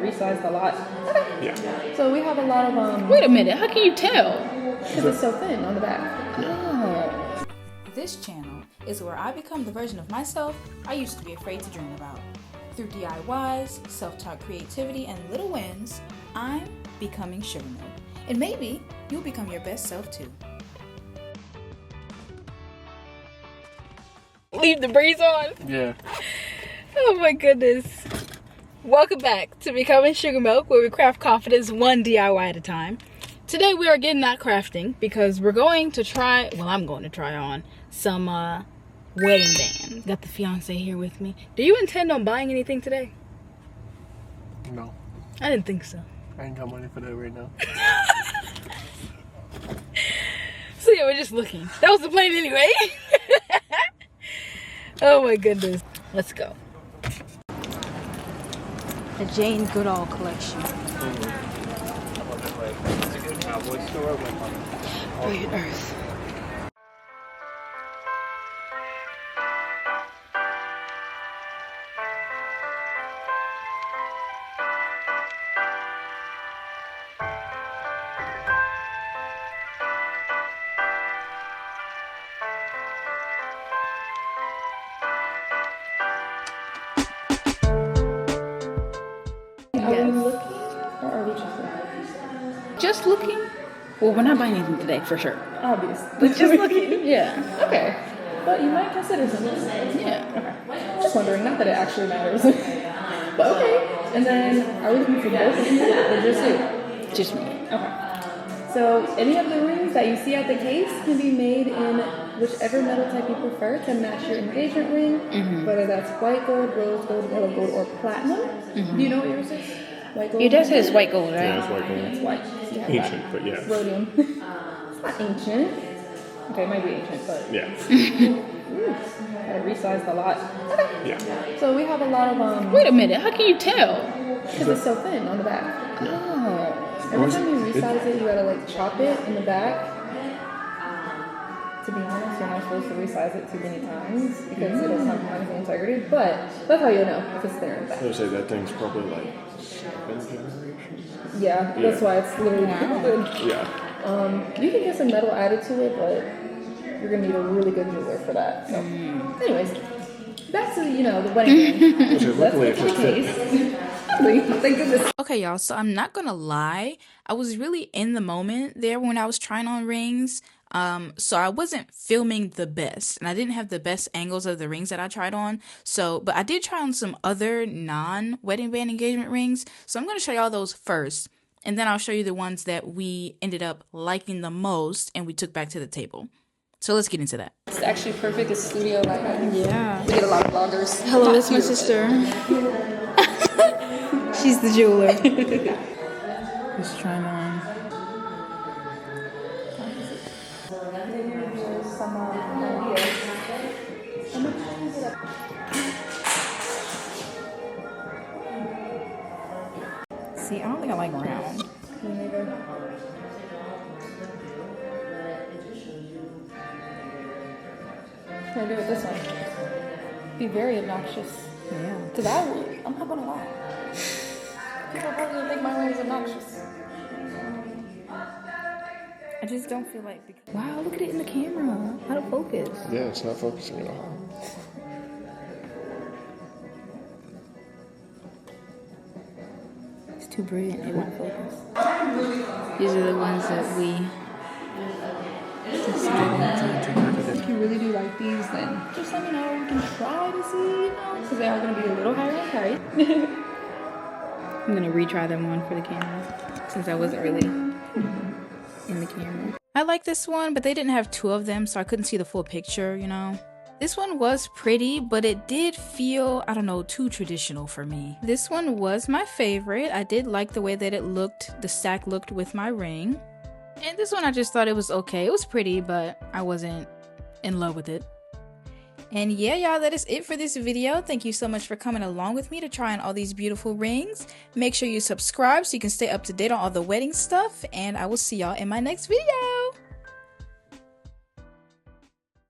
resized a lot. Okay. Yeah. So we have a lot of Wait a minute, how can you tell? Because it's so thin on the back. Oh. This channel is where I become the version of myself I used to be afraid to dream about. Through DIYs, self-taught creativity, and little wins, I'm becoming SugarMilk. And maybe you'll become your best self too. Leave the breeze on. Yeah. Oh my goodness. Welcome back to Becoming SugarMilk, where we craft confidence one DIY at a time. Today we are again not crafting because we're going to try, well, I'm going to try on some wedding band. Got the fiance here with me. Do you intend on buying anything today? No. I didn't think so. I ain't got money for that right now. So yeah, we're just looking. That was the plan anyway. Oh my goodness. Let's go. The Jane Goodall collection. It's a good cowboy store. Brilliant Earth. Are we looking, or are we just looking? Just looking? Well, we're not buying anything today, for sure. Obvious. But just looking. Yeah. Okay. But you might consider something. Yeah. Okay. Just wondering, not that it actually matters. But okay. And then, are we looking for both of you or just you? Just me. Okay. So, any of the rings that you see at the case can be made in whichever metal type you prefer to match your engagement ring, whether that's white gold, rose gold, yellow gold, or platinum. Do you know what yours is? White gold? Your dad said it's white gold, right? Yeah, it's white gold. It's white. So you have Ancient, that. but yeah. Rhodium. It's not ancient. Okay, it might be ancient, but Yeah. gotta resize a lot. Okay. Yeah. So we have a lot of Wait a minute, how can you tell? because it's so thin on the back. Oh. Every time you resize it, you gotta like chop it in the back. To be honest, you're not supposed to resize it too many times because it'll compromise the integrity. But that's how you'll know if it's thinner in the I back. would say that thing's probably like 7 generations. Yeah, that's why it's literally good. Yeah. You can get some metal added to it, but you're gonna need a really good jeweler for that. So, anyways, back to the wedding band. Which luckily it Let's just get to the fit. case. Thank goodness. Okay, y'all, so I'm not gonna lie. I was really in the moment there when I was trying on rings. So I wasn't filming the best, and I didn't have the best angles of the rings that I tried on. But I did try on some other non-wedding band engagement rings. So I'm going to show y'all those first, and then I'll show you the ones that we ended up liking the most and we took back to the table. So let's get into that. It's actually perfect as studio lighting. Yeah. We get a lot of vloggers. Hello, that's my sister. She's the jeweler. Just trying on. See, I don't think I like round. Me neither. Can I do it this one? Be very obnoxious. Yeah. Because I'm not gonna lie. People are probably gonna think my ring is obnoxious. I just don't feel like. Wow, look at it in the camera. Out of focus. Yeah, it's not focusing at all. It's too brilliant. It won't focus. These are the ones that we decided If you really do like these, then just let me know. We can try to see, because they are gonna be a little higher in price. I'm gonna retry them on for the camera since I wasn't really in the camera. I like this one, but they didn't have two of them, so I couldn't see the full picture, This one was pretty, but it did feel, I don't know, too traditional for me. This one was my favorite. I did like the way that it looked, the stack looked with my ring. And this one, I just thought it was okay. It was pretty, but I wasn't in love with it. And yeah, y'all, that is it for this video. Thank you so much for coming along with me to try on all these beautiful rings. Make sure you subscribe so you can stay up to date on all the wedding stuff. And I will see y'all in my next video.